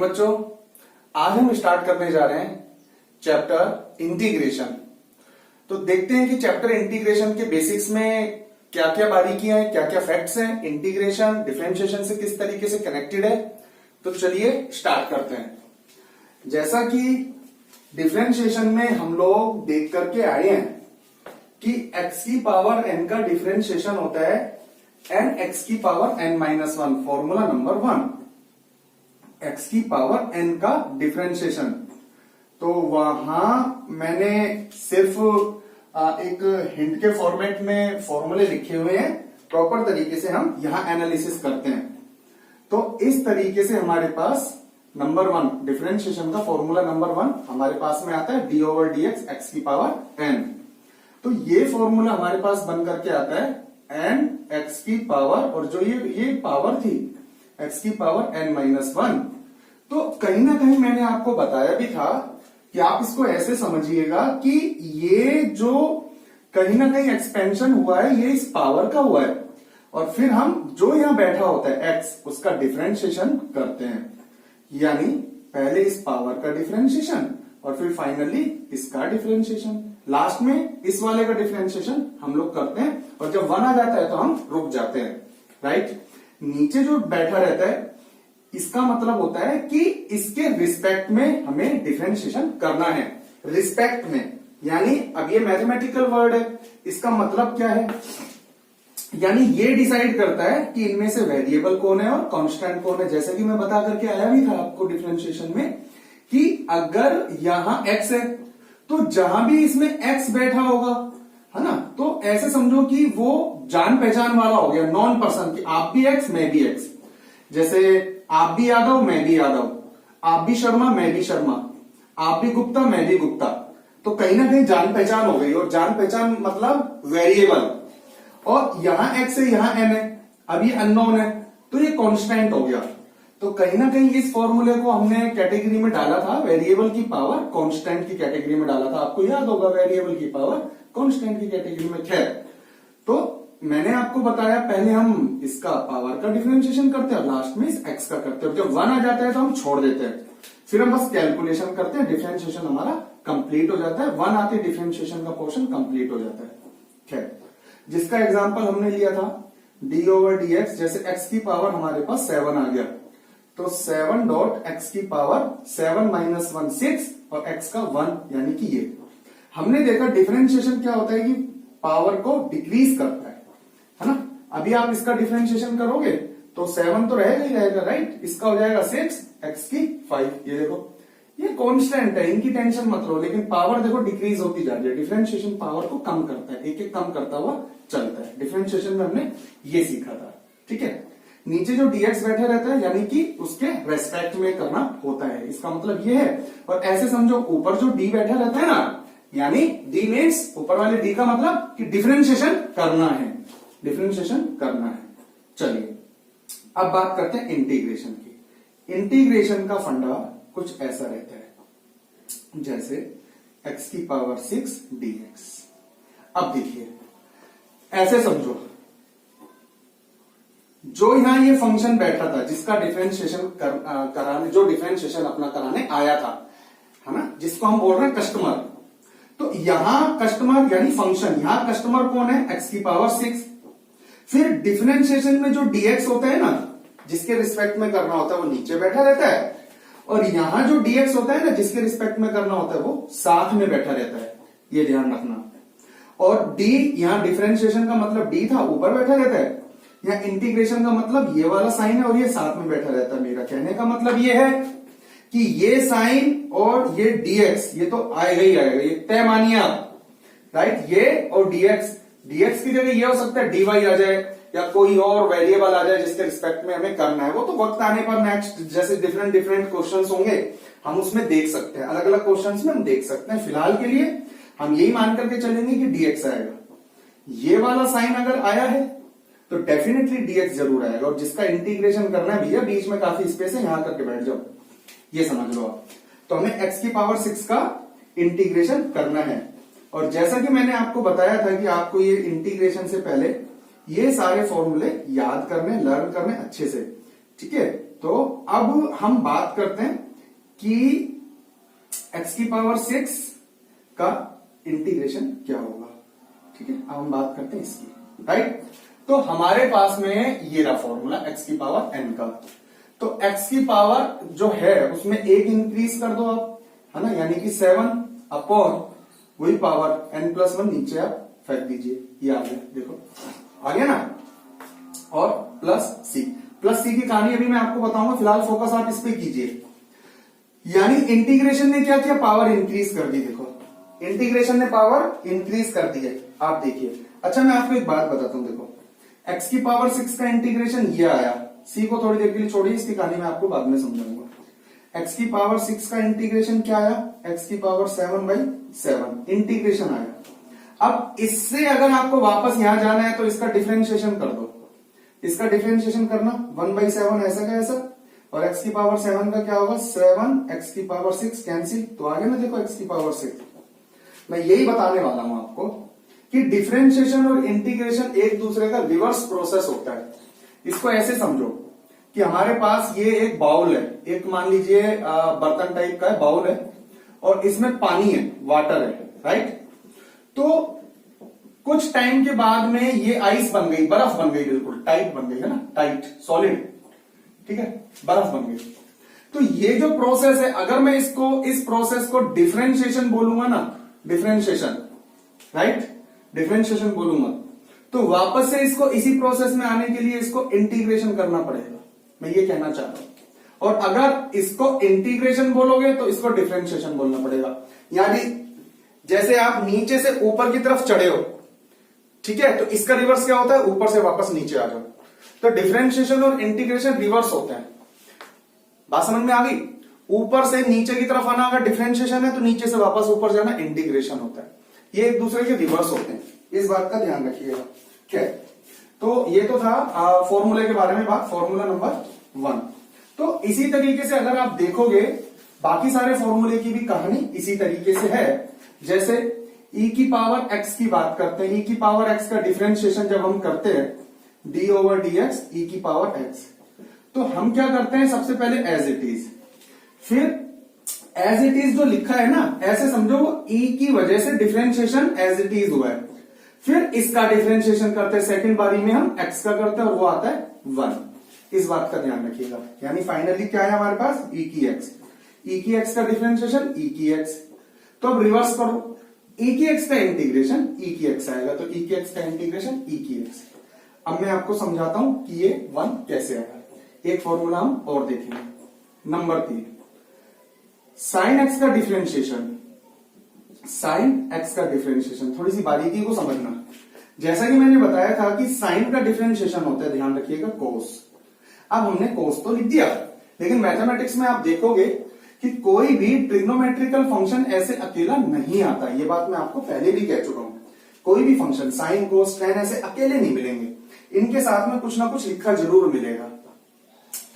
बच्चों, आज हम स्टार्ट करने जा रहे हैं चैप्टर इंटीग्रेशन। तो देखते हैं कि चैप्टर इंटीग्रेशन के बेसिक्स में क्या क्या बारीकियां हैं, क्या क्या फैक्ट्स हैं, इंटीग्रेशन डिफरेंशिएशन से किस तरीके से कनेक्टेड है। तो चलिए स्टार्ट करते हैं। जैसा कि डिफरेंशिएशन में हम लोग देख करके आए हैं कि x की पावर n का डिफरेंशिएशन होता है n x की power n-1, formula number 1। x की पावर n का डिफरेंशिएशन, तो वहां मैंने सिर्फ एक हिंट के फॉर्मेट में फॉर्मूले लिखे हुए हैं। प्रॉपर तरीके से हम यहां एनालिसिस करते हैं। तो इस तरीके से हमारे पास नंबर 1 डिफरेंशिएशन का फॉर्मूला नंबर 1 हमारे पास में आता है d/dx x की पावर n। तो ये फॉर्मूला हमारे पास बन करके आता है n x की पावर, और जो ये पावर थी x की पावर n-1। तो कहीं ना कहीं मैंने आपको बताया भी था कि आप इसको ऐसे समझिएगा कि ये जो कहीं ना कहीं एक्सपेंशन हुआ है ये इस पावर का हुआ है, और फिर हम जो यहां बैठा होता है x उसका डिफरेंशिएशन करते हैं। यानी पहले इस पावर का डिफरेंशिएशन और फिर फाइनली इसका डिफरेंशिएशन, लास्ट में इस वाले का डिफरेंशिएशन हम लोग करते हैं। और जब 1 आ जाता है तो हम रुक जाते हैं। राइट, नीचे जो बैठा रहता है इसका मतलब होता है कि इसके रिस्पेक्ट में हमें डिफरेंशिएशन करना है। रिस्पेक्ट में यानी अब ये मैथमेटिकल वर्ड है, इसका मतलब क्या है, यानी ये डिसाइड करता है कि इनमें से वेरिएबल कौन है और कांस्टेंट कौन है। जैसे कि मैं बता करके आया भी था आपको डिफरेंशिएशन में कि अगर यहां x है तो जहां भी इसमें x बैठा होगा, है ना, तो ऐसे समझो कि वो जान पहचान वाला हो गया, नॉन पर्सन, कि आप भी x मैं भी x। जैसे आप भी यादव मैं भी यादव, आप भी शर्मा मैं भी शर्मा, आप भी गुप्ता मैं भी गुप्ता। तो कहीं ना कहीं जान पहचान हो गई, और जान पहचान मतलब वेरिएबल। और यहां x है यहां n है, अब ये अननोन है तो ये कांस्टेंट हो गया। तो कहीं ना कहीं इस फॉर्मूले को हमने कैटेगरी में डाला था वेरिएबल की पावर कांस्टेंट की कैटेगरी में डाला था। आपको याद होगा वेरिएबल की पावर कांस्टेंट की कैटेगरी में। खैर, तो मैंने आपको बताया पहले हम इसका पावर का डिफरेंशिएशन करते हैं और लास्ट में इस x का करते हैं। जब 1 आ जाता है तो हम छोड़ देते हैं, फिर हम बस कैलकुलेशन करते हैं, डिफरेंशिएशन हमारा कंप्लीट हो जाता है। 1 आते डिफरेंशिएशन का पोर्शन कंप्लीट हो जाता है। खैर, जिसका एग्जांपल हमने लिया था d/dx, जैसे x की पावर हमारे पास 7 आ गया तो 7 डॉट x की पावर 7-1 6 और x का 1, यानी कि ये हमने देखा डिफरेंशिएशन क्या होता है कि पावर को डिक्रीज करता है ना। अभी आप इसका डिफरेंशिएशन करोगे तो 7 तो रहेगा ही रहेगा, राइट। इसका हो जाएगा 6, x की 5। ये देखो ये कांस्टेंट है, इनकी टेंशन मत लो, लेकिन पावर देखो डिक्रीज होती जा रही है। डिफरेंशिएशन पावर को कम करता है, एक एक कम करता हुआ चलता है। डिफरेंशिएशन में हमने ये सीखा था, ठीक है। नीचे जो dx बैठा रहता है यानी कि उसके रेस्पेक्ट में करना होता है, इसका मतलब ये है। और ऐसे समझो ऊपर जो d बैठा रहता है ना, यानी d मीन्स ऊपर वाले d का मतलब कि डिफरेंशिएशन करना है, डिफरेंशिएशन करना है। चलिए अब बात करते हैं इंटीग्रेशन की। इंटीग्रेशन का फंडा कुछ ऐसा रहता है जैसे x की पावर 6 dx। अब देखिए ऐसे समझो, जो यहां ये फंक्शन बैठा था जिसका डिफरेंशिएशन कराने, जो डिफरेंशिएशन अपना कराने आया था, है ना, जिसको हम बोल रहे हैं कस्टमर। तो यहां कस्टमर यानी फंक्शन, यहां कस्टमर कौन है, x की पावर 6। फिर डिफरेंशिएशन में जो dx होता है ना, जिसके रिस्पेक्ट में करना होता है वो नीचे बैठा रहता है, और यहां जो dx होता है ना जिसके रिस्पेक्ट में करना होता है वो साथ में बैठा रहता है, ये ध्यान रखना। और d यहां डिफरेंशिएशन का मतलब d था, ऊपर बैठा रहता है। यहाँ इंटीग्रेशन का मतलब ये वाला साइन है और ये साथ में बैठा रहता है। मेरा कहने का मतलब ये है कि ये साइन और ये dx ये तो आएगा ही आएगा, ये तय मानिए आप, राइट। ये और dx की जगह ये हो सकता है dy आ जाए या कोई और वेरिएबल आ जाए जिसके रिस्पेक्ट में हमें करना है। वो तो वक्त आने पर नेक्स्ट जैसे डिफरेंट डिफरेंट क्वेश्चंस होंगे हम उसमें देख सकते हैं, अलग अलग क्वेश्चंस में हम देख सकते हैं। फिलहाल के लिए हम यही मान करके चलेंगे कि dx आएगा। ये वाला साइन अगर आया है तो डेफिनेटली dx जरूर आएगा, और जिसका इंटीग्रेशन करना है भैया बीच में काफी स्पेस है, यहां करके बैठ जाओ, ये समझ लो आप। तो हमें x की पावर 6 का इंटीग्रेशन करना है। और जैसा कि मैंने आपको बताया था कि आपको ये इंटीग्रेशन से पहले ये सारे फॉर्मूले याद करने, लर्न करने अच्छे से, ठीक है। तो अब हम बात करते हैं कि x⁶ का इंटीग्रेशन क्या होगा। ठीक है, अब हम बात करते हैं इसकी, राइट। तो हमारे पास में ये रहा फॉर्मूला xn का। तो x की पावर जो है उसमें एक इंक्रीज कर दो आप, है ना, यानी कि 7 अपॉन वही पावर n+1 नीचे आप फेंक दीजिए, ये आ गया, देखो आ गया ना। और प्लस सी की कहानी अभी मैं आपको बताऊंगा, फिलहाल फोकस आप इस पे कीजिए। यानी इंटीग्रेशन ने क्या किया, पावर इंक्रीज कर दी। देखो इंटीग्रेशन ने पावर इंक्रीज कर दी है, आप देखिए। अच्छा मैं आपको एक बात बताता हूं, देखो x⁶ का इंटीग्रेशन ये आया, c को थोड़ी देर के लिए छोड़िए, इसकी कहानी मैं आपको बाद में समझाऊंगा। x⁶ का इंटीग्रेशन क्या आया, x⁷/7 इंटीग्रेशन आया। अब इससे अगर आपको वापस यहां जाना है तो इसका डिफरेंशिएशन कर दो। इसका डिफरेंशिएशन करना 1/7 ऐसा का ऐसा, और x⁷ का क्या होगा 7 x⁶ कैंसिल, तो आगे ना देखो x⁶। मैं यही बताने वाला हूं आपको कि डिफरेंशिएशन और इंटीग्रेशन एक दूसरे का रिवर्स प्रोसेस होता है। इसको ऐसे समझो कि हमारे पास ये एक बाउल है, एक मान लीजिए बर्तन टाइप का है, बाउल है, और इसमें पानी है, वाटर है, राइट। तो कुछ टाइम के बाद में ये आइस बन गई, बर्फ बन गई, बिल्कुल टाइट बन गई, है ना, टाइट सॉलिड, ठीक है, बर्फ बन गई। तो ये जो प्रोसेस है, अगर मैं इस प्रोसेस को डिफरेंशिएशन बोलूंगा ना, डिफरेंशिएशन, राइट, डिफरेंशिएशन बोलूंगा, तो वापस से इसको इसी प्रोसेस में आने के लिए इसको इंटीग्रेशन करना पड़ेगा, मैं ये कहना चाह रहा हूं। और अगर इसको इंटीग्रेशन बोलोगे तो इसको डिफरेंशिएशन बोलना पड़ेगा। यानी जैसे आप नीचे से ऊपर की तरफ चढ़े हो, ठीक है, तो इसका रिवर्स क्या होता है, ऊपर से वापस नीचे आ जाओ। तो डिफरेंशिएशन और इंटीग्रेशन रिवर्स होते हैं। बात समझ में आ गई। ऊपर से नीचे की तरफ आना अगर डिफरेंशिएशन है, तो नीचे से वापस ऊपर जाना इंटीग्रेशन होता है। ये एक दूसरे के रिवर्स होते हैं, इस बात का ध्यान रखिएगा। ठीक है, तो ये तो था फॉर्मूले के बारे में बात, फॉर्मूला नंबर 1। तो इसी तरीके से अगर आप देखोगे बाकी सारे फॉर्मूले की भी कहानी इसी तरीके से है। जैसे e⁻x की बात करते हैं, e⁻x का डिफरेंशिएशन जब हम करते हैं d/dx e⁻x, तो हम क्या करते हैं, सबसे पहले एज इट इज, फिर एज इट इज जो लिखा है ना, ऐसे समझो वो e की वजह से डिफरेंशिएशन एज इट इज हुआ है। फिर इसका डिफरेंशिएशन करते हैं, सेकंड बारी में हम x का करते हैं और वो आता है 1। इस बात का ध्यान रखिएगा। यानी फाइनली क्या है हमारे पास, e की x का डिफरेंशिएशन e की x। तो अब रिवर्स करो, e की x का इंटीग्रेशन e की x आएगा, तो e की x का इंटीग्रेशन e की x। अब मैं आपको समझाता हूं कि ये 1 कैसे आएगा। एक फॉर्मूला हम और देखेंगे, नंबर 3, साइन x का डिफरेंशिएशन, साइन x का डिफरेंशिएशन, थोड़ी सी बारीकी को समझना। जैसा कि मैंने बताया था कि साइन का डिफरेंशिएशन होता है, ध्यान रखिएगा, कोस। अब हमने कोस तो लिख दिया, लेकिन मैथमेटिक्स में आप देखोगे कि कोई भी ट्रिग्नोमेट्रिकल फंक्शन ऐसे अकेला नहीं आता। ये बात मैं आपको पहले भी कह चुका हूं। कोई भी फंक्शन साइन कोस टेन ऐसे अकेले नहीं मिलेंगे, इनके साथ में कुछ ना कुछ लिखा जरूर मिलेगा।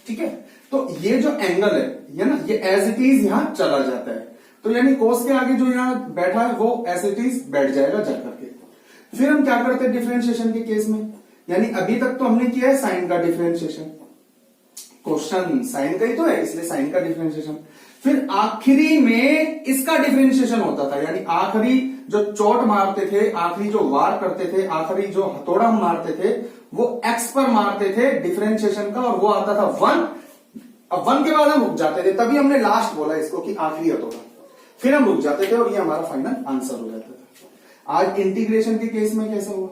ठीक है, तो ये जो एंगल है ना, ये एज इट इज यहां चला जाता है। तो यानी कोस के आगे जो यहां बैठा है वो एज इट इज बैठ जाएगा जाकर के। फिर हम क्या करते हैं डिफरेंशिएशन के केस में, यानी अभी तक तो हमने किया है साइन का डिफरेंशिएशन, क्वेश्चन साइन का ही तो है, इसलिए साइन का डिफरेंशिएशन। फिर आखिरी में इसका डिफरेंशिएशन होता था, यानी आखिरी जो चोट मारते थे, आखिरी जो वार करते थे, आखिरी जो हथौड़ा मारते थे, वो x पर मारते थे डिफरेंशिएशन का, और वो आता था 1। अब 1 के बाद हम रुक जाते थे, तभी हमने लास्ट बोला इसको कि आखिरी हथौड़ा। फिर हम रुक जाते थे और ये हमारा फाइनल आंसर हो जाता था। आज इंटीग्रेशन के केस में कैसा हुआ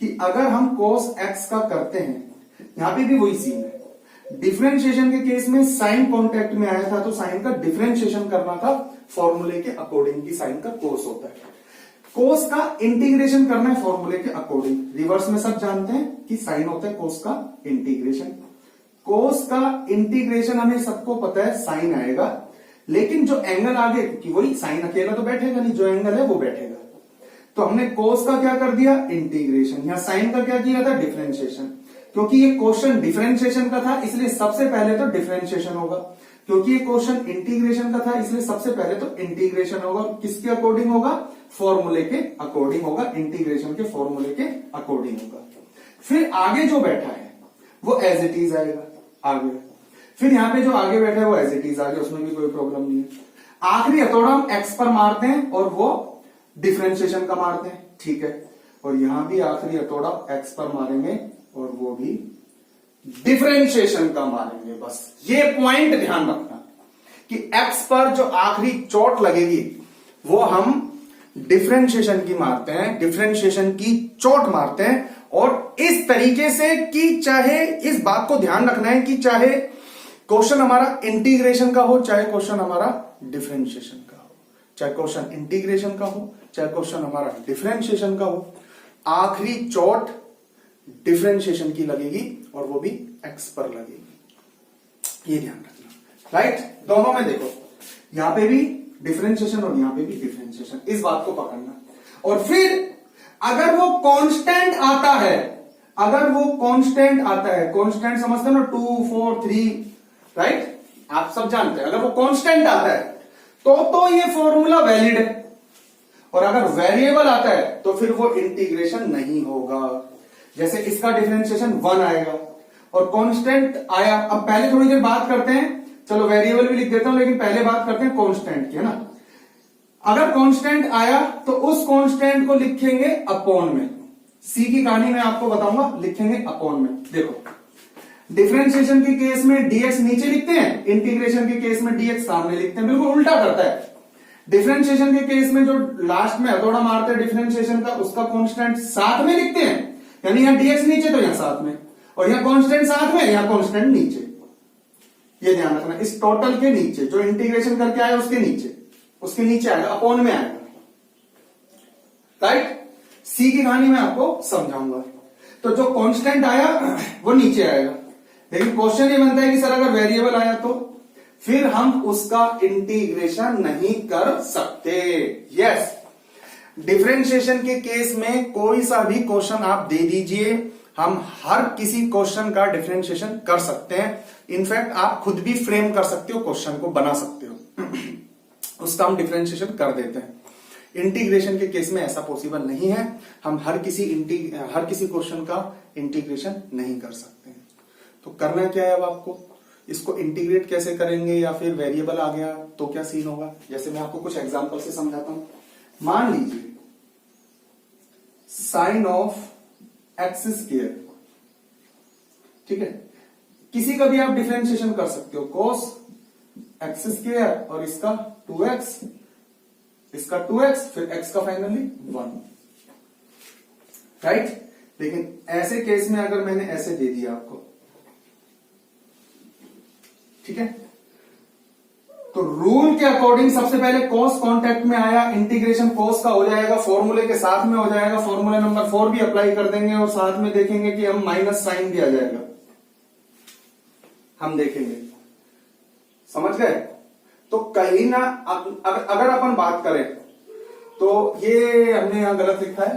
कि अगर हम cos x का करते हैं, यहां पे भी वही सीन है। डिफरेंशिएशन के केस में साइन कॉन्टेक्ट में आया था, तो साइन का डिफरेंशिएशन करना था फॉर्मूले के अकॉर्डिंग, की साइन का कोस होता है। कोस का इंटीग्रेशन करना है फॉर्मूले के अकॉर्डिंग। रिवर्स में सब जानते हैं कि साइन होता है कोस का इंटीग्रेशन। कोस का इंटीग्रेशन हमें सबको पता है साइन आएगा, लेकिन जो एंगल आगे, क्योंकि वही साइन अकेला तो बैठेगा नहीं, जो एंगल है वो बैठेगा। तो हमने कोस का क्या कर दिया, इंटीग्रेशन। यहां साइन का क्या किया था, डिफरेंशिएशन। क्योंकि ये क्वेश्चन डिफरेंशिएशन का था, इसलिए सबसे पहले तो डिफरेंशिएशन होगा। क्योंकि ये क्वेश्चन इंटीग्रेशन का था, इसलिए सबसे पहले तो इंटीग्रेशन होगा। किसके अकॉर्डिंग होगा, फॉर्मूले के अकॉर्डिंग होगा, इंटीग्रेशन के फॉर्मूले के अकॉर्डिंग होगा। फिर आगे जो बैठा है वो एज इट इज आएगा आगे। फिर यहाँ पे जो आगे बैठा है वो एज इट इज आगे, उसमें भी कोई प्रॉब्लम नहीं है। आखिरी हथौड़ा हम एक्स पर मारते हैं और वो डिफरेंशिएशन का मारते हैं, ठीक है। और यहां भी आखिरी हथौड़ा एक्स पर मारेंगे और वो भी डिफरेंशिएशन का मारेंगे। बस ये पॉइंट ध्यान रखना कि एक्स पर जो आखिरी चोट लगेगी वो हम डिफरेंशिएशन की मारते हैं, डिफरेंशिएशन की चोट मारते हैं। और इस तरीके से कि चाहे इस बात को ध्यान रखना है कि चाहे क्वेश्चन हमारा इंटीग्रेशन का हो, चाहे क्वेश्चन हमारा डिफरेंशिएशन का हो, चाहे क्वेश्चन इंटीग्रेशन का हो, चाहे क्वेश्चन हमारा डिफरेंशिएशन का हो, आखिरी चोट डिफरेंशिएशन की लगेगी और वो भी एक्स पर लगेगी। ये ध्यान रखना, राइट। दोनों में देखो, यहां पे भी डिफरेंशिएशन और यहां पे भी डिफरेंशिएशन, इस बात को पकड़ना। और फिर अगर वो कांस्टेंट आता है, अगर वो कांस्टेंट आता है, कांस्टेंट समझते हो ना, 2 4 3, राइट, आप सब जानते हैं। अगर वो कांस्टेंट आता है तो ये फॉर्मूला वैलिड है। और अगर वेरिएबल आता है तो फिर वो इंटीग्रेशन नहीं होगा। जैसे इसका डिफरेंशिएशन 1 आएगा और कांस्टेंट आया। अब पहले थोड़ी देर बात करते हैं, चलो वेरिएबल भी लिख देता हूं, लेकिन पहले बात करते हैं कांस्टेंट की, है ना। अगर कांस्टेंट आया तो उस कांस्टेंट को लिखेंगे अपॉन में। सी की कहानी मैं आपको बताऊंगा, लिखेंगे अपॉन में। देखो, डिफरेंशिएशन के केस में dx नीचे लिखते हैं, इंटीग्रेशन के केस में dx सामने लिखते हैं, बिल्कुल उल्टा करता है। डिफरेंशिएशन के केस में जो लास्ट में हथौड़ा मारते हैं डिफरेंशिएशन का, उसका कांस्टेंट साथ में लिखते हैं, यानी यहां dx नीचे तो यहां साथ में, और यहां कांस्टेंट साथ में, यहां कांस्टेंट नीचे। ये ध्यान रखना, इस टोटल के नीचे जो इंटीग्रेशन करके आया उसके नीचे आएगा, अपॉन में आएगा, राइट। सी की कहानी मैं आपको समझाऊंगा। तो जो कांस्टेंट आया वो नीचे आएगा, लेकिन क्वेश्चन ये बनता है कि सर अगर वेरिएबल आया तो फिर हम उसका इंटीग्रेशन नहीं कर सकते। यस, डिफरेंशिएशन के केस में कोई सा भी क्वेश्चन आप दे दीजिए, हम हर किसी क्वेश्चन का डिफरेंशिएशन कर सकते हैं। इनफैक्ट आप खुद भी फ्रेम कर सकते हो, क्वेश्चन को बना सकते हो, उसका हम डिफरेंशिएशन कर देते हैं। इंटीग्रेशन के केस में ऐसा पॉसिबल नहीं है, हम हर किसी क्वेश्चन का इंटीग्रेशन नहीं कर सकते हैं। तो करना क्या है अब आपको, इसको इंटीग्रेट कैसे करेंगे, या फिर वेरिएबल आ गया तो क्या सीन होगा। जैसे मैं आपको कुछ एग्जांपल से समझाता हूं। मान लीजिए साइन ऑफ एक्स स्क्वायर, ठीक है, किसी का भी आप डिफरेंशिएशन कर सकते हो, कोस एक्स स्क्वायर और इसका 2x, इसका 2x, फिर x का फाइनली 1, राइट। लेकिन ऐसे केस में अगर मैंने ऐसे दे दिया आपको, ठीक है, तो रूल के अकॉर्डिंग सबसे पहले cos कांटेक्ट में आया, इंटीग्रेशन cos का हो जाएगा, फॉर्मूले के साथ में हो जाएगा, फॉर्मूला नंबर 4 भी अप्लाई कर देंगे और साथ में देखेंगे कि हम माइनस साइन भी आ जाएगा, हम देखेंगे, समझ गए। तो कहीं ना अगर अपन बात करें तो ये हमने यहां गलत लिखा है,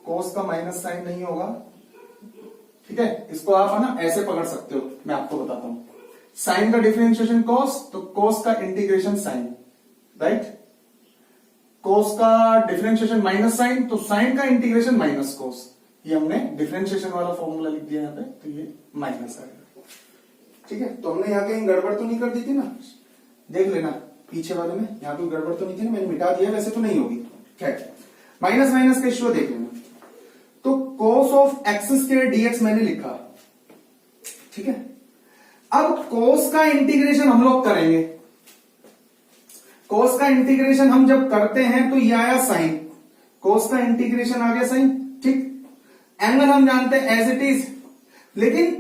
cos का माइनस साइन नहीं होगा, ठीक है। इसको आप ना ऐसे पकड़ सकते हो, मैं आपको बताता हूं। साइन का डिफरेंशिएशन cos, तो cos का इंटीग्रेशन साइन, राइट। cos का डिफरेंशिएशन माइनस साइन, तो साइन का इंटीग्रेशन माइनस cos। ये हमने डिफरेंशिएशन वाला फॉर्मूला लिख दिया यहाँ पे, तो ये माइनस आएगा, ठीक है। तो हमने यहाँ कहीं गड़बड़ तो नहीं कर दी थी ना, देख लेना पीछे वाले में, यहाँ कोई गड़बड़ तो नहीं थी ना, मैंने मिटा दिया, वैसे तो नहीं होगी, खैर माइनस माइनस का इश्यू देख लेना। तो cos of x square dx मैंने लिखा, ठीक है। अब cos का इंटीग्रेशन हम लोग करेंगे, cos का इंटीग्रेशन हम जब करते हैं तो ये आया साइन, cos का इंटीग्रेशन आ गया साइन, ठीक। एंगल हम जानते हैं एज इट इज, लेकिन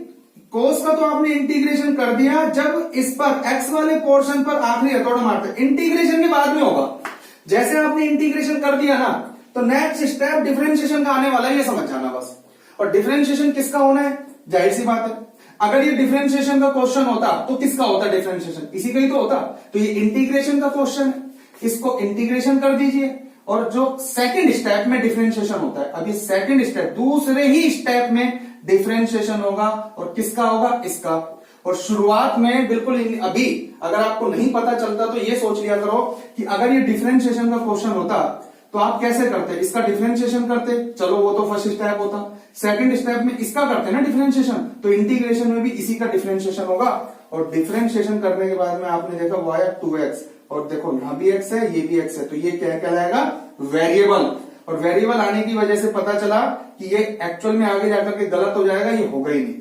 cos का तो आपने इंटीग्रेशन कर दिया जब इस पर x वाले पोर्शन पर आखिरी हथौड़ा मारते, इंटीग्रेशन के बाद में होगा। जैसे आपने इंटीग्रेशन कर दिया ना, तो नेक्स्ट स्टेप डिफरेंशिएशन का आने वाला है, ये समझ जाना बस। और डिफरेंशिएशन किसका होना है, जाहिर सी बात है, अगर ये डिफरेंशिएशन का क्वेश्चन होता तो किसका होता डिफरेंशिएशन, इसी का ही तो होता। तो ये इंटीग्रेशन का क्वेश्चन है, इसको इंटीग्रेशन कर दीजिए, और जो सेकंड स्टेप में डिफरेंशिएशन होता है, अब ये सेकंड स्टेप, दूसरे ही स्टेप में डिफरेंशिएशन होगा, और किसका होगा, इसका। और शुरुआत में बिल्कुल अभी अगर आपको नहीं पता चलता तो ये सोच लिया करो कि अगर ये डिफरेंशिएशन का क्वेश्चन होता तो आप कैसे करते, इसका डिफरेंशिएशन करते, चलो वो तो फर्स्ट स्टेप होता। सेकंड स्टेप में इसका करते ना डिफरेंशिएशन, तो इंटीग्रेशन में भी इसी का डिफरेंशिएशन होगा, और डिफरेंशिएशन करने के बाद में आपने देखा y 2x, और देखो यहां भी x है, ये भी x है, तो ये क्या कहलाएगा? वेरिएबल। और वेरिएबल आने की वजह से पता चला कि ये एक्चुअल में आगे जाकर के गलत हो जाएगा, ये होगा ही नहीं।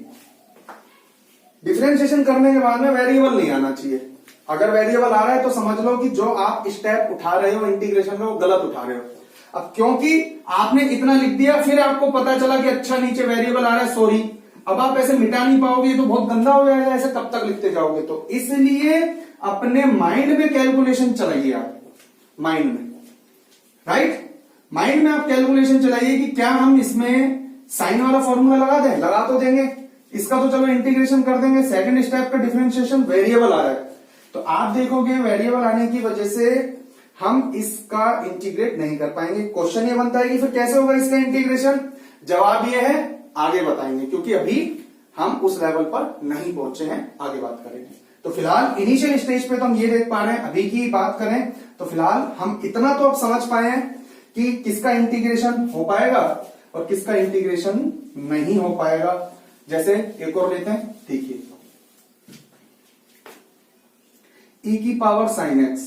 डिफरेंशिएशन करने के बाद में वेरिएबल नहीं आना चाहिए। अगर वेरिएबल आ रहा है तो समझ लो कि जो आप स्टेप उठा रहे हो इंटीग्रेशन में वो गलत उठा रहे हो। अब क्योंकि आपने इतना लिख दिया, फिर आपको पता चला कि अच्छा नीचे वेरिएबल आ रहा है, सॉरी, अब आप ऐसे मिटा नहीं पाओगे, ये तो बहुत गंदा हो जाएगा, ऐसे कब तक लिखते जाओगे। तो इसलिए अपने माइंड में कैलकुलेशन चलाइए आप, माइंड में, राइट, माइंड में आप कैलकुलेशन चलाइए कि क्या हम इसमें साइन वाला फॉर्मूला लगा दें, लगा तो देंगे, इसका तो चलो इंटीग्रेशन कर देंगे। सेकंड स्टेप का डिफरेंशिएशन वेरिएबल आ रहा है, तो आप देखोगे वेरिएबल आने की वजह से हम इसका इंटीग्रेट नहीं कर पाएंगे। क्वेश्चन ये बनता है कि फिर कैसे होगा इसका इंटीग्रेशन? जवाब ये है, आगे बताएंगे, क्योंकि अभी हम उस लेवल पर नहीं पहुंचे हैं, आगे बात करेंगे। तो फिलहाल इनिशियल स्टेज पे तो हम ये देख पा रहे हैं, अभी की बात करें तो फिलहाल हम इतना तो अब समझ पाए हैं कि किसका इंटीग्रेशन हो पाएगा और किसका इंटीग्रेशन नहीं हो पाएगा। जैसे एक और लेते हैं, देखिए e की पावर साइन x,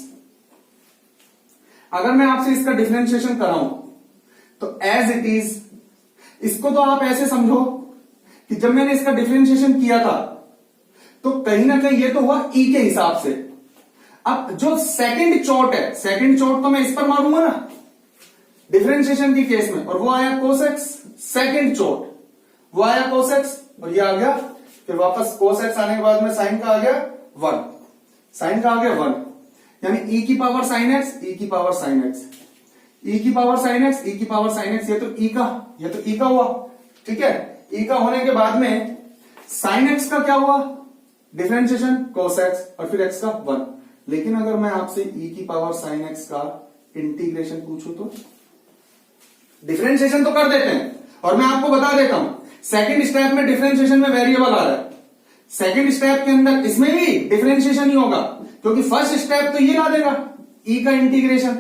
अगर मैं आपसे इसका डिफरेंशिएशन कराऊं तो एज इट इज, इसको तो आप ऐसे समझो कि जब मैंने इसका डिफरेंशिएशन किया था तो कहीं ना कहीं ये तो हुआ e के हिसाब से। अब जो सेकंड चोट है, सेकंड चोट तो मैं इस पर मारूंगा ना डिफरेंशिएशन की केस में, और वो आया cos x, सेकंड चोट वो आया cos x, और ये आ गया, फिर वापस cos x आने के बाद में साइन का आ गया 1, साइन का आ गया 1, यानी e की पावर साइन x, e की पावर साइन x, e की पावर साइन x, e की पावर साइन x, ये तो e का, ये तो e का हुआ, ठीक है। e का होने के बाद में साइन x का क्या हुआ? डिफरेंशिएशन cos x, और फिर x का 1। लेकिन अगर मैं आपसे e की पावर साइन x का इंटीग्रेशन पूछूं तो डिफरेंशिएशन तो कर देते हैं, और मैं आपको बता देता हूं सेकंड स्टेप में डिफरेंशिएशन में वेरिएबल आ रहा है, सेकंड स्टेप के अंदर इसमें भी डिफरेंशिएशन ही होगा, क्योंकि फर्स्ट स्टेप तो ये ला देगा e का इंटीग्रेशन।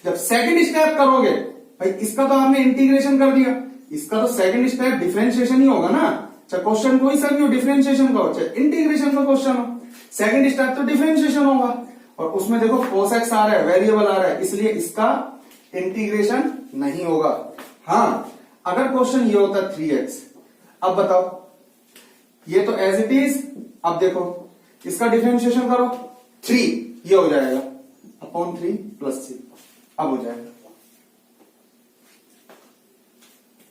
जब सेकंड स्टेप करोगे भाई, इसका तो आपने इंटीग्रेशन कर दिया, इसका तो सेकंड स्टेप डिफरेंशिएशन ही होगा ना, चाहे क्वेश्चन कोई सा भी हो, डिफरेंशिएशन का हो चाहे इंटीग्रेशन का क्वेश्चन हो, सेकंड स्टेप तो डिफरेंशिएशन होगा। और उसमें देखो cos x आ रहा है, वेरिएबल आ रहा है, इसलिए इसका इंटीग्रेशन नहीं होगा। हाँ, अगर क्वेश्चन ये होता 3x, अब बताओ, ये तो एज इट इज, अब देखो इसका डिफरेंशिएशन करो, 3 ये हो जाएगा अपॉन 3 प्लस 3, अब हो जाएगा।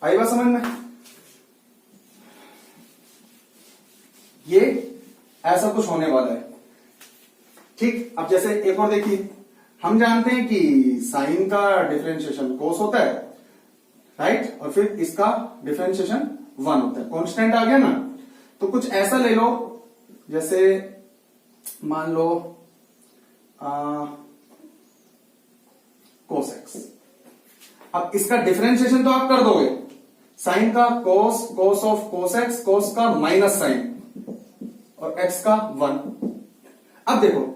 आई बात समझ में? ये ऐसा कुछ होने वाला है, ठीक। अब जैसे एक और देखिए, हम जानते हैं कि साइन का डिफरेंशिएशन कोस होता है, राइट, और फिर इसका डिफरेंशिएशन 1 होता है, कांस्टेंट आ गया ना। तो कुछ ऐसा ले लो, जैसे मान लो cos x, अब इसका डिफरेंशिएशन तो आप कर दोगे, साइन का cos, cos of cos x, cos का माइनस साइन, और x का 1। अब देखो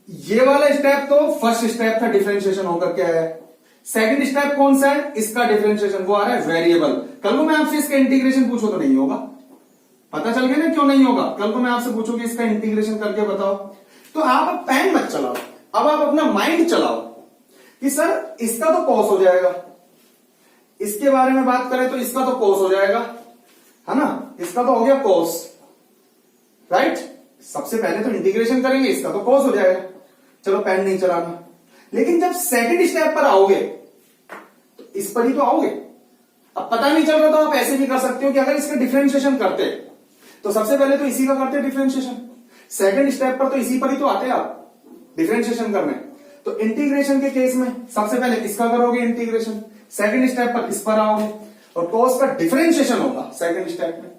ये वाला स्टेप तो फर्स्ट स्टेप था, डिफरेंशिएशन होकर क्या है, सेकंड स्टेप कौन सा है, इसका डिफरेंशिएशन, वो आ रहा है वेरिएबल। कल को मैं आपसे इसका इंटीग्रेशन पूछो तो नहीं होगा, पता चल गया ना क्यों नहीं होगा। कल को मैं आपसे पूछूं कि इसका इंटीग्रेशन करके बताओ, तो आप अब पेन मत चलाओ, अब आप अपना माइंड चलाओ कि सर इसका तो कॉस हो जाएगा, इसके बारे में बात करें तो इसका तो कॉस हो जाएगा, है ना, इसका तो हो गया कॉस, राइट। सबसे पहले तो इंटीग्रेशन करेंगे, इसका तो कॉस हो जाएगा, चलो पेन नहीं चलाना। लेकिन जब सेकंड स्टेप पर आओगे तो इस पर ही तो आओगे। अब पता नहीं चल रहा तो आप ऐसे भी कर सकते हो कि अगर इसका डिफरेंशिएशन करते तो सबसे पहले तो इसी का करते डिफरेंशिएशन, सेकंड स्टेप पर तो इसी पर ही तो आते आप डिफरेंशिएशन करने। तो इंटीग्रेशन के केस में सबसे पहले इसका करोगे इंटीग्रेशन, सेकंड स्टेप पर इस पर आओगे, और cos का डिफरेंशिएशन होगा सेकंड स्टेप में।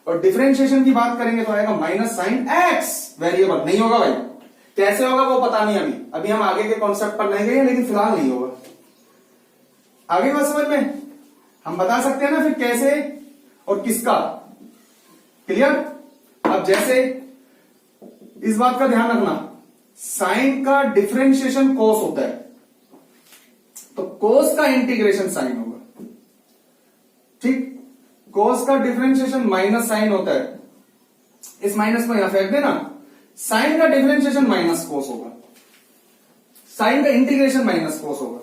और डिफरेंशिएशन की बात करेंगे तो आएगा माइनस साइन x, वेरिएबल नहीं होगा भाई, कैसे होगा वो पता नहीं, अभी हम आगे के कॉन्सेप्ट पर नहीं गए, लेकिन फिलहाल नहीं होगा। आगे बात समझ में, हम बता सकते हैं ना फिर कैसे और किसका, क्लियर। अब जैसे इस बात का ध्यान रखना, साइन का डिफरेंशिएशन cos होता है, तो cos का इंटीग्रेशन साइन होगा, ठीक। cos का डिफरेंशिएशन माइनस साइन होता है, इस माइनस को यहां फेंक देना, साइन का डिफरेंशिएशन माइनस कोस होगा, साइन का इंटीग्रेशन माइनस कोस होगा,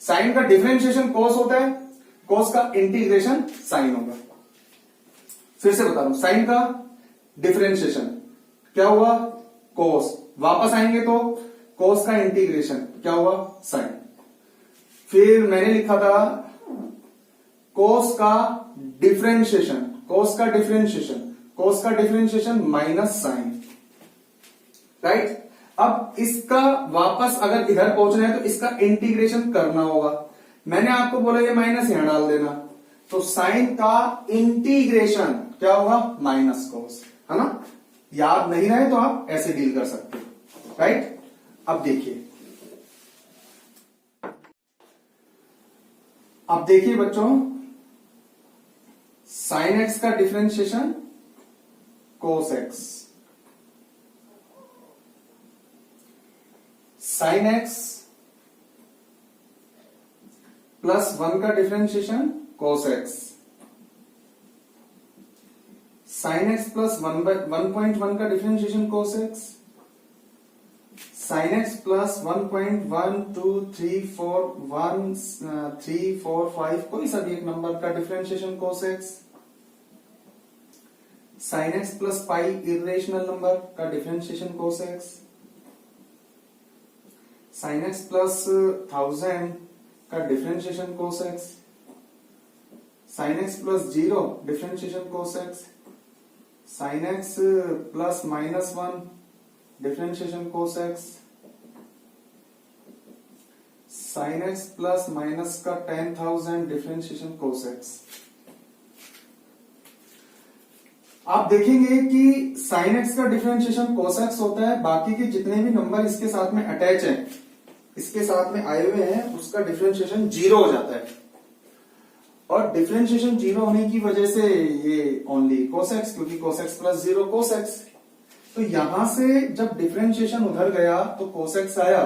साइन का डिफरेंशिएशन कोस होता है, कोस का इंटीग्रेशन साइन होगा। फिर से बता रहा हूं, साइन का डिफरेंशिएशन क्या हुआ, कोस, वापस आएंगे तो कोस का इंटीग्रेशन क्या हुआ, साइन। फिर मैंने लिखा था कोस का डिफरेंशिएशन, कोस का डिफरेंशिएशन, कोस का डिफरेंशिएशन माइनस साइन, राइट। अब इसका वापस अगर इधर पहुंचना है तो इसका इंटीग्रेशन करना होगा। मैंने आपको बोला ये माइनस यहां डाल देना, तो साइन का इंटीग्रेशन क्या होगा, माइनस कोस, है ना। याद नहीं रहे तो आप ऐसे डील कर सकते हो, राइट। अब देखिए, अब देखिए बच्चों, साइन एक्स का differentiation cos x, sine x plus 1 का differentiation cos x, sine x plus 1.1 का differentiation cos x, sine x plus 1.1 2 3 4 1 3 4 5 कोई सा भी एक नंबर का differentiation cos x, sine x plus pi irrational number का differentiation cos x, sine x plus 1000 का differentiation cos x, sine x plus 0 differentiation cos x, sine x plus -1 differentiation cos x, sine x plus minus का 10,000 differentiation cos x. आप देखेंगे कि sine x का differentiation cos x होता है, बाकी के जितने भी नंबर इसके साथ में अटैच हैं, इसके साथ में आए हुए हैं, उसका डिफरेंशिएशन 0 हो जाता है। और डिफरेंशिएशन 0 होने की वजह से ये ओनली कोस एक्स, क्योंकि cos x plus 0 cos x. तो यहां से जब डिफरेंशिएशन उधर गया तो कोस एक्स आया,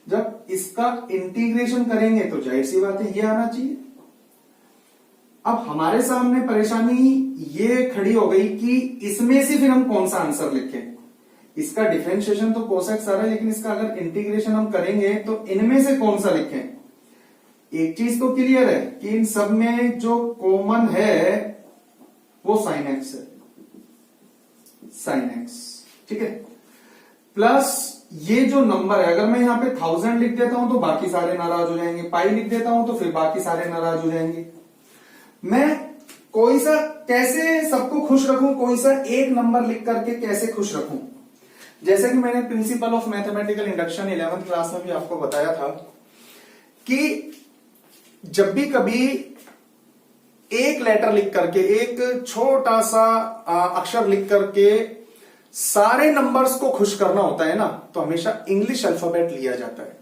जब इसका इंटीग्रेशन करेंगे तो जाहिर सी बात है ये आना चाहिए। अब हमारे सामने परेशानी ये खड़ी हो गई कि इसमें से फिर हम कौन सा आंसर लिखें। इसका डिफरेंशिएशन तो कोस एक्स आ रहा है, लेकिन इसका अगर इंटीग्रेशन हम करेंगे तो इनमें से कौन सा लिखें। एक चीज तो क्लियर है कि इन सब में जो कॉमन है वो साइन एक्स है, साइन एक्स, ठीक है। प्लस ये जो नंबर है, अगर मैं यहां पे 1000 लिख देता हूं तो बाकी सारे नाराज हो जाएंगे, पाई लिख देता हूं तो फिर बाकी सारे नाराज हो जाएंगे। मैं कोई सा कैसे सबको खुश रखूं, कोई सा एक नंबर लिख करके कैसे खुश रखूं। जैसे कि मैंने principle of mathematical induction 11th class में भी आपको बताया था कि जब भी कभी एक लेटर लिख करके, एक छोटा सा अक्षर लिख करके सारे नंबर्स को खुश करना होता है ना, तो हमेशा इंग्लिश अल्फाबेट लिया जाता है।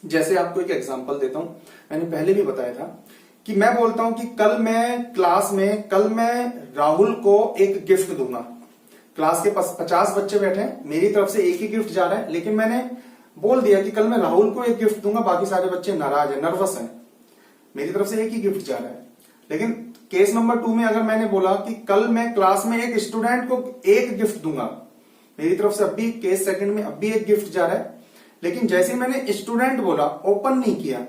जैसे आपको एक एग्जांपल देता हूं, मैंने पहले भी बताया था कि मैं बोलता हूं कि कल मैं क्लास में, कल मैं राहुल को एक गिफ्ट दूंगा। क्लास के पास 50 बच्चे बैठे हैं, मेरी तरफ से एक ही गिफ्ट जा रहा है, लेकिन मैंने बोल दिया कि कल मैं राहुल को एक गिफ्ट दूंगा, बाकी सारे बच्चे नाराज है, नर्वस हैं, मेरी तरफ से एक ही गिफ्ट जा रहा है। लेकिन केस नंबर 2 में अगर मैंने बोला कि कल मैं क्लास में एक स्टूडेंट को एक गिफ्ट दूंगा, मेरी तरफ से अभी केस सेकंड में अभी एक गिफ्ट जा रहा है, लेकिन जैसे मैंने स्टूडेंट बोला, ओपन नहीं किया,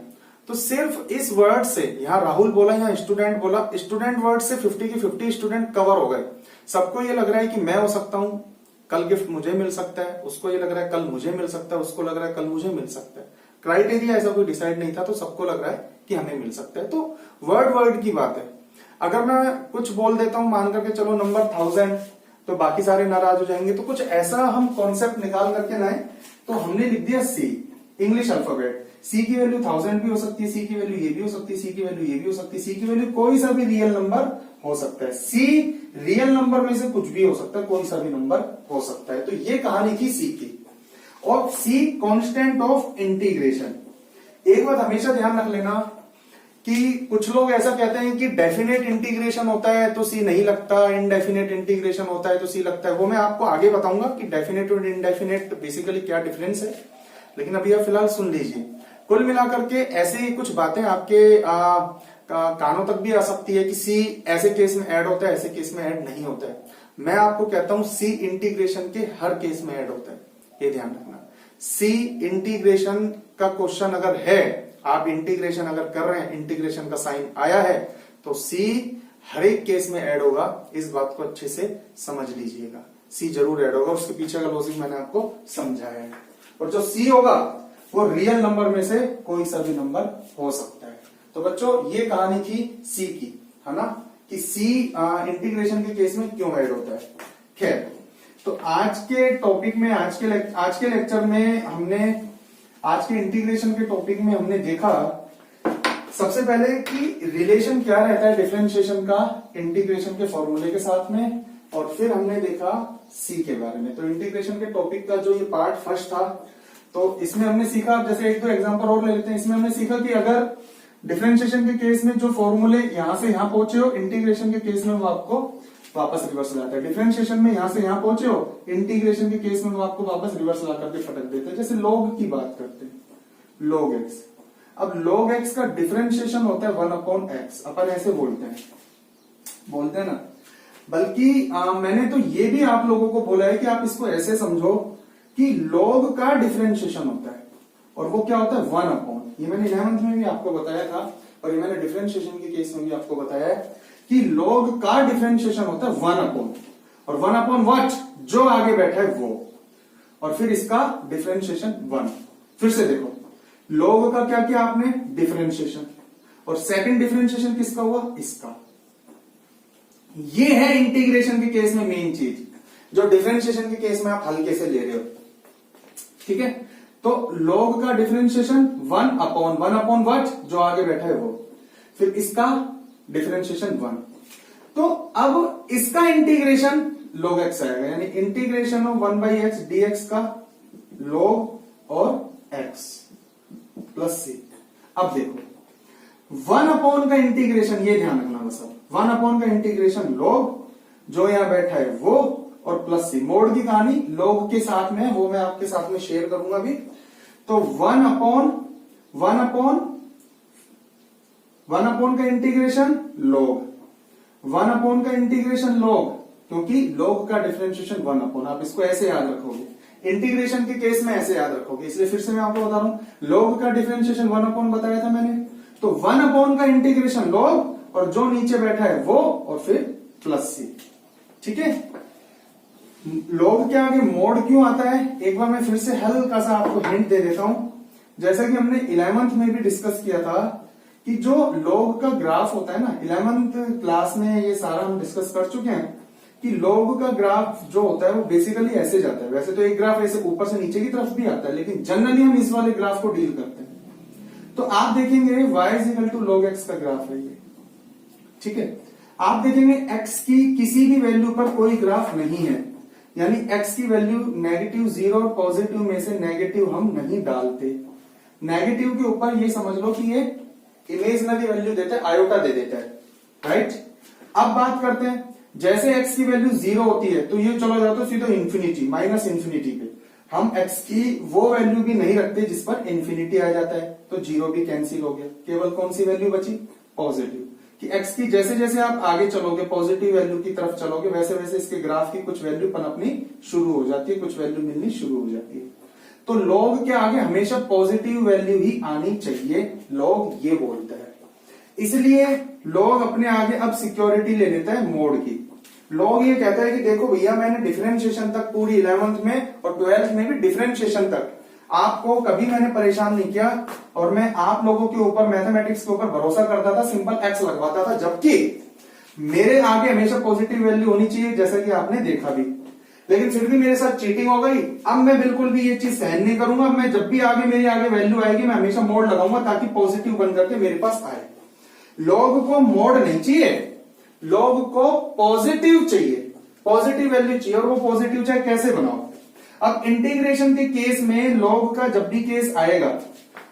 तो सिर्फ इस वर्ड से, यहां राहुल बोला, यहां स्टूडेंट बोला, स्टूडेंट वर्ड से 50 के 50 स्टूडेंट कवर हो गए। सबको ये लग रहा है कि मैं हो सकता हूं, कल गिफ्ट मुझे मिल सकता है, उसको ये लग रहा है कल मुझे मिल सकता है, उसको लग रहा है कल मुझे मिल सकता है। क्राइटेरिया ऐसा कोई डिसाइड नहीं था, तो सबको लग रहा है कि हमें मिल सकता है। तो वर्ड की बात है। अगर मैं कुछ बोल देता हूं, मान करके चलो नंबर 1000, तो बाकी सारे नाराज हो जाएंगे। तो कुछ ऐसा हम कॉन्सेप्ट निकाल करके लाए, तो हमने लिख दिया सी, इंग्लिश अल्फाबेट। सी की वैल्यू 1000 भी हो सकती है, सी की वैल्यू ये भी हो सकती है, सी की वैल्यू ये भी हो सकती है, सी की वैल्यू कोई सा भी रियल नंबर हो सकता है। सी रियल नंबर में से कुछ भी हो सकता है, कोई सा भी नंबर हो सकता है। तो ये कहानी थी सी की। और सी कांस्टेंट ऑफ इंटीग्रेशन। एक बात हमेशा ध्यान रख लेना कि कुछ लोग ऐसा कहते हैं कि डेफिनेट इंटीग्रेशन होता है तो सी नहीं लगता, इनडेफिनेट इंटीग्रेशन होता है तो सी लगता है। वो मैं आपको आगे बताऊंगा कि डेफिनेट और इनडेफिनेट बेसिकली क्या डिफरेंस है, लेकिन अभी आप फिलहाल सुन लीजिए। कुल मिलाकर के ऐसे ही कुछ बातें आपके कानों तक भी आ सकती है कि सी ऐसे केस में ऐड होता है, ऐसे केस में ऐड नहीं होता है। मैं आपको कहता हूं सी इंटीग्रेशन के हर केस में ऐड होता है, ये ध्यान रखना। सी इंटीग्रेशन का क्वेश्चन अगर है, आप इंटीग्रेशन अगर कर रहे हैं, इंटीग्रेशन का साइन आया है, तो सी हर एक केस में ऐड होगा। इस बात को अच्छे से समझ लीजिएगा, सी जरूर ऐड होगा। उसके पीछे का लॉजिक मैंने आपको समझाया है। और जो सी होगा वो रियल नंबर में से कोई सा भी नंबर हो सकता है। तो बच्चों ये कहानी थी सी की, है ना, कि सी इंटीग्रेशन के केस में क्यों ऐड होता है। खैर, तो आज के टॉपिक में, आज के लेक्चर में हमने, आज के इंटीग्रेशन के टॉपिक में हमने देखा सबसे पहले कि रिलेशन क्या रहता है डिफरेंशिएशन का इंटीग्रेशन के फॉर्मूले के साथ में, और फिर हमने देखा सी के बारे में। तो इंटीग्रेशन के टॉपिक का जो ये पार्ट फर्स्ट था, तो इसमें हमने सीखा, जैसे एक दो एग्जांपल और ले लेते हैं। इसमें हमने सीखा कि अगर डिफरेंशिएशन के केस में जो फॉर्मूले यहां से यहां पहुंचे हो, इंटीग्रेशन के केस में वो आपको वापस रिवर्स लाता है। डिफरेंशिएशन में यहां से यहां पहुंचे हो, इंटीग्रेशन के केस में वो आपको वापस रिवर्स ला करके फटक देते हैं। जैसे लॉग की बात करते हैं, लॉग एक्स। अब log x का डिफरेंशिएशन होता है 1/x, अपन ऐसे बोलते हैं ना। बल्कि मैंने तो ये भी आप लोगों को बोला है कि आप इसको ऐसे समझो कि log का डिफरेंशिएशन होता है, और वो क्या होता है 1/। ये मैंने 11th में भी आपको बताया था, और ये मैंने डिफरेंशिएशन के केस में भी आपको बताया है कि log का डिफरेंशिएशन होता है 1/, और 1/ व्हाट, जो आगे बैठा है वो, और फिर इसका डिफरेंशिएशन 1। फिर से देखो, log का क्या किया आपने, डिफरेंशिएशन, और सेकंड डिफरेंशिएशन किसका हुआ, इसका। ये है इंटीग्रेशन के केस में मेन चीज, जो डिफरेंशिएशन के केस में आप हल्के से ले रहे हो। ठीक है, तो log का डिफरेंशिएशन 1/1/1 व्हाट, जो आगे बैठा है वो, फिर इसका डिफरेंशिएशन 1। तो अब इसका इंटीग्रेशन log x आएगा, यानी इंटीग्रेशन ऑफ 1/x dx का log और x प्लस सी। अब देखो 1/, का इंटीग्रेशन, ये ध्यान रखना बस, अब 1/, का इंटीग्रेशन log, जो यहां बैठा है वो, और प्लस सी। मोड की कहानी log के साथ में, वो मैं आपके साथ में शेयर करूंगा अभी। तो 1/, का इंटीग्रेशन log, 1/, का इंटीग्रेशन log, क्योंकि log का डिफरेंशिएशन 1/, आप इसको ऐसे याद रखोगे, इंटीग्रेशन के केस में ऐसे याद रखोगे। इसलिए फिर से मैं आपको बता रहा हूं, log का डिफरेंशिएशन 1/, बताया था मैंने। तो 1/, का इंटीग्रेशन log, और जो नीचे बैठा है वो, और फिर प्लस सी। ठीक है, log के आगे मोड क्यों आता है, एक बार मैं फिर से हल्का सा आपको हिंट दे देता हूं। जैसा कि हमने 11th में भी डिस्कस किया था कि जो log का ग्राफ होता है ना, 11th क्लास में ये सारा हम डिस्कस कर चुके हैं कि log का ग्राफ जो होता है वो बेसिकली ऐसे जाता है। वैसे तो एक ग्राफ ऐसे ऊपर से नीचे की तरफ भी आता है, लेकिन जनरली हम इस वाले ग्राफ को डील करते हैं। तो आप देखेंगे y = log x का ग्राफ है ये। ठीक है, आप देखेंगे x की किसी भी वैल्यू पर कोई ग्राफ नहीं है, यानी x की वैल्यू -0 और पॉजिटिव में से नेगेटिव हम नहीं डालते। नेगेटिव के ऊपर ये समझ लो कि ये इमेजिनरी वैल्यू देता है, आयोटा दे देता है, राइट। अब बात करते हैं, जैसे x की वैल्यू 0 होती है तो ये चला जाता है सीधे इन्फिनिटी, -इन्फिनिटी पे। हम x की वो वैल्यू भी नहीं रखते जिस पर इन्फिनिटी आ जाता है, तो 0 भी कैंसिल हो गया। केवल कौन सी वैल्यू बची, पॉजिटिव। कि x की जैसे जैसे आप आगे चलोगे, पॉजिटिव वैल्यू की तरफ चलोगे, वैसे वैसे इसके ग्राफ की कुछ वैल्यू पनपनी शुरू हो जाती है, कुछ वैल्यू मिलनी शुरू हो जाती है। तो log के आगे हमेशा पॉजिटिव वैल्यू ही आनी चाहिए, log ये बोलता है। इसलिए log अपने आगे अब सिक्योरिटी ले लेता है मोड की। log ये कहता है कि देखो भैया, मैंने डिफरेंशिएशन तक पूरी 11th में और 12th में भी डिफरेंशिएशन तक आपको कभी मैंने परेशान नहीं किया, और मैं आप लोगों के ऊपर, मैथमेटिक्स के ऊपर भरोसा करता था, सिंपल x लगवाता था, जबकि मेरे आगे हमेशा पॉजिटिव वैल्यू होनी चाहिए, जैसा कि आपने देखा भी। लेकिन फिर भी मेरे साथ चीटिंग हो गई। अब मैं बिल्कुल भी ये चीज सहन नहीं करूंगा। मैं जब भी आगे मेरे आगे वैल्यू आएगी, मैं हमेशा मोड लगाऊंगा ताकि पॉजिटिव बन करके मेरे पास आए। log को मोड नहीं चाहिए, log को पॉजिटिव चाहिए, पॉजिटिव वैल्यू चाहिए, और वो पॉजिटिव चाहे कैसे बनाओ। अब इंटीग्रेशन के केस में log का जब भी केस आएगा,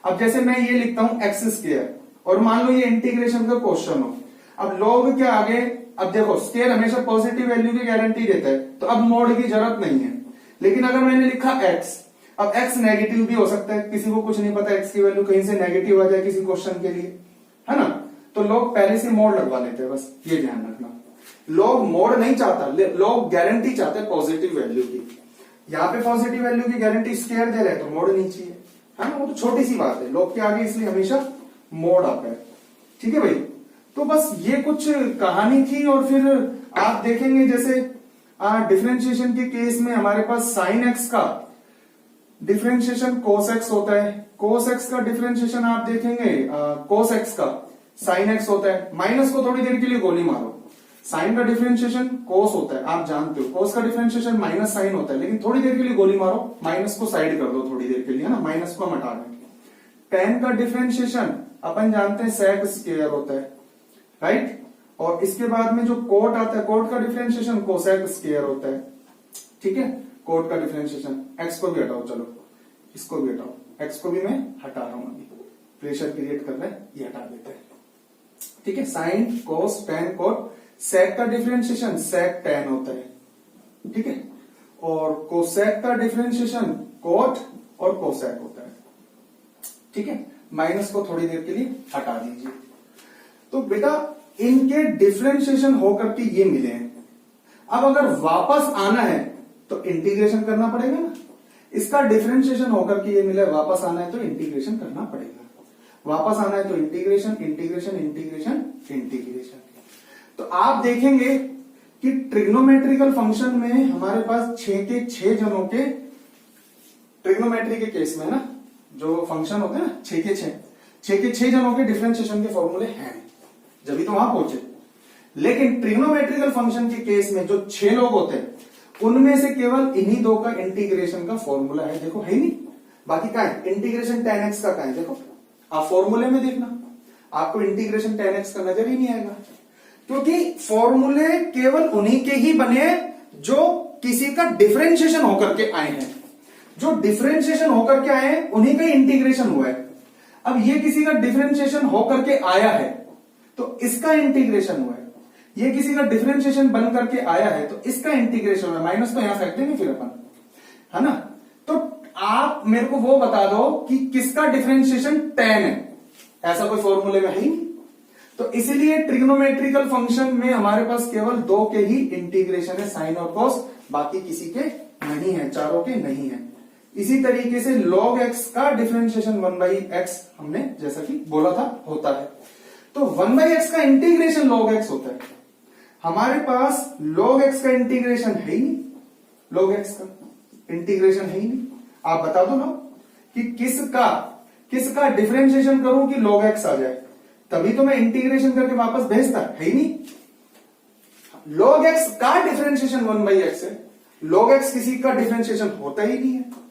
अब जैसे मैं ये लिखता हूं x², और मान लो ये इंटीग्रेशन का क्वेश्चन हो। अब log के आगे, अब देखो स्क्वायर हमेशा पॉजिटिव वैल्यू की गारंटी देता है, तो अब मोड की जरूरत नहीं है। लेकिन अगर मैंने लिखा x, अब x नेगेटिव भी हो सकता है, किसी को कुछ नहीं पता x की वैल्यू कहीं से नेगेटिव आ जाए किसी क्वेश्चन के लिए, है ना। तो लोग पहले से मोड लगवा लेते हैं, बस ये ध्यान रखना। लॉग मोड नहीं चाहता, लॉग गारंटी चाहता है पॉजिटिव वैल्यू की। यहाँ पे पॉजिटिव वैल्यू की गारंटी स्क्वायर दे रहे हैं तो मोड नहीं चाहिए, है ना, वो तो छोटी सी बात है, लॉग के आगे इसलिए हमेशा मोड आता है। ठीक है भाई, तो बस ये कुछ कहानी थी। और फिर आप देखेंगे जैसे डिफरेंशिएशन के केस में हमारे पास साइन एक्स का डिफरेंशिएशन कोस एक्स होता है, कोस एक्स का डिफरेंशिएशन आप देखेंगे कोस एक्स का साइन एक्स होता है। माइनस को थोड़ी देर के लिए गोली मारो, साइन का डिफरेंशिएशन कोस होता है, आप जानते हो, कोस का डिफरेंशिएशन माइनस साइन होता है, लेकिन थोड़ी देर के लिए गोली मारो, माइनस को साइड कर दो थोड़ी देर के लिए, है ना, माइनस को हम हटा देंगे। टेन का डिफरेंशिएशन अपन जानते हैं सेक स्क्वायर होता है, राइट, और इसके बाद में जो कोट आता है, कोट का डिफरेंशिएशन कोसेक स्क्वायर होता है। ठीक है, कोट का डिफरेंशिएशन, एक्स को भी हटाओ, चलो इसको भी हटाओ, एक्स को भी मैं हटा रहा हूं, अभी प्रेशर क्रिएट कर रहा है, ये हटा देते हैं। ठीक है, साइन कोस टेन कोट, सेक का डिफरेंशिएशन सेक टेन होता है। ठीक है, और कोसेक का डिफरेंशिएशन कोट और कोसेक होता है। ठीक है, माइनस को थोड़ी देर के लिए हटा दीजिए। तो बेटा इनके डिफरेंशिएशन होकर के ये मिले हैं। अब अगर वापस आना है तो इंटीग्रेशन करना पड़ेगा ना, इसका डिफरेंशिएशन होकर के ये मिले, वापस आना है तो इंटीग्रेशन करना पड़ेगा, वापस आना है तो इंटीग्रेशन इंटीग्रेशन इंटीग्रेशन इंटीग्रेशन। तो आप देखेंगे कि ट्रिग्नोमेट्रिकल फंक्शन में हमारे पास 6 के 6 जनों के, ट्रिग्नोमेट्री के केस में ना जो फंक्शन होते हैं ना 6 के 6 जनों के डिफरेंशिएशन के फॉर्मूले हैं, जब तो वहां पहुंचे। लेकिन ट्रिग्नोमेट्रिकल फंक्शन के केस में जो 6 लोग होते हैं उनमें से केवल इन्हीं 2 का इंटीग्रेशन का फॉर्मूला है, देखो है नहीं, बाकी क्या है, इंटीग्रेशन tan x का क्या है, देखो आप फॉर्मूले में देखना, आपको इंटीग्रेशन tan x का नजर ही नहीं आएगा, क्योंकि फॉर्मूले केवल उन्हीं के ही बने जो किसी का डिफरेंशिएशन होकर के आए हैं, जो डिफरेंशिएशन होकर के आए हैं उन्हीं का इंटीग्रेशन हुआ है। अब ये किसी का डिफरेंशिएशन होकर के आया है तो इसका इंटीग्रेशन हुआ है, ये किसी का डिफरेंशिएशन बन करके आया है तो इसका इंटीग्रेशन हुआ है, माइनस तो यहां फेंक देंगे फिर अपन, है ना। तो आप मेरे को वो बता दो कि किसका डिफरेंशिएशन tan है, ऐसा कोई फॉर्मूले में है ही नहीं। तो इसीलिए ट्रिग्नोमेट्रिकल फंक्शन में हमारे पास केवल 2 के ही इंटीग्रेशन है, साइन और कॉस, बाकी किसी के नहीं है, चारों के नहीं है। इसी तरीके से log x का डिफरेंशिएशन 1/x हमने जैसा कि बोला था होता है, तो 1/x का इंटीग्रेशन log x होता है। हमारे पास log x का इंटीग्रेशन है ही नहीं, log x का इंटीग्रेशन है ही नहीं। आप बता दो ना कि किसका डिफरेंशिएशन करूं कि log x आ जाए, तभी तो मैं इंटीग्रेशन करके वापस भेजता, है ही नहीं। log x का डिफरेंशिएशन 1/x है, log x किसी का डिफरेंशिएशन होता ही नहीं है।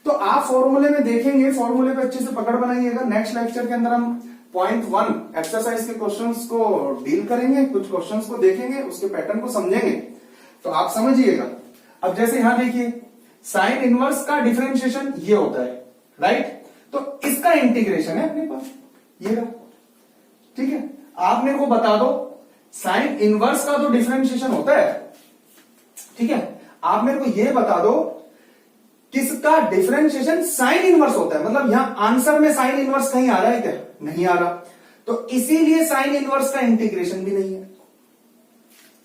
तो आप फॉर्मूले में देखेंगे, फॉर्मूले पे अच्छे से पकड़ बनाइएगा। नेक्स्ट लेक्चर के अंदर हम पॉइंट 1 एक्सरसाइज के क्वेश्चंस को डील करेंगे, कुछ क्वेश्चंस को देखेंगे, उसके पैटर्न को समझेंगे, तो आप समझिएगा। अब जैसे यहां देखिए साइन इनवर्स का डिफरेंशिएशन ये होता है, राइट, तो इसका इंटीग्रेशन है अपने पास ये रहा। ठीक है, आप मेरे को बता दो साइन इनवर्स का तो डिफरेंशिएशन होता है, ठीक है, आप मेरे को ये बता दो किसका डिफरेंशिएशन साइन इनवर्स होता है, मतलब यहां आंसर में साइन इनवर्स कहीं आ रहा है क्या, नहीं आ रहा, तो इसीलिए साइन इनवर्स का इंटीग्रेशन भी नहीं है।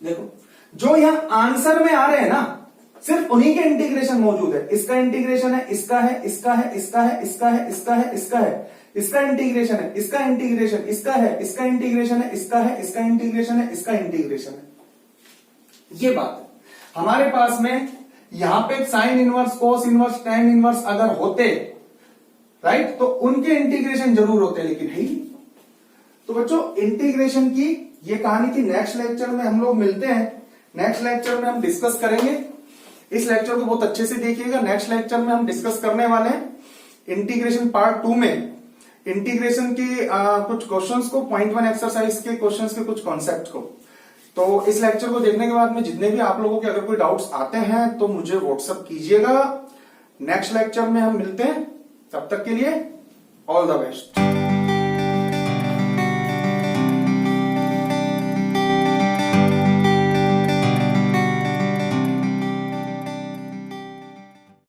देखो जो यहां आंसर में आ रहे हैं ना सिर्फ उन्हीं के इंटीग्रेशन मौजूद है, इसका इंटीग्रेशन है, इसका है, इसका है, इसका है, इसका है, इसका है, इसका है, इसका इंटीग्रेशन है, इसका इंटीग्रेशन, इसका है, इसका इंटीग्रेशन है, इसका है, इसका इंटीग्रेशन है, इसका इंटीग्रेशन है। ये बात है हमारे पास में। यहां पे sine inverse, cos inverse, tan inverse अगर होते, राइट, तो उनके इंटीग्रेशन जरूर होते, लेकिन है ही। तो बच्चों इंटीग्रेशन की ये कहानी थी। नेक्स्ट लेक्चर में हम लोग मिलते हैं, नेक्स्ट लेक्चर में हम डिस्कस करेंगे। इस लेक्चर को बहुत अच्छे से देखिएगा। नेक्स्ट लेक्चर में हम डिस्कस करने वाले हैं इंटीग्रेशन पार्ट 2 में इंटीग्रेशन के कुछ क्वेश्चंस को, पॉइंट 1 एक्सरसाइज के क्वेश्चंस के कुछ कॉन्सेप्ट को। तो इस लेक्चर को देखने के बाद में जितने भी आप लोगों के अगर कोई डाउट्स आते हैं तो मुझे व्हाट्सएप कीजिएगा। नेक्स्ट लेक्चर में हम मिलते हैं, तब तक के लिए ऑल द बेस्ट।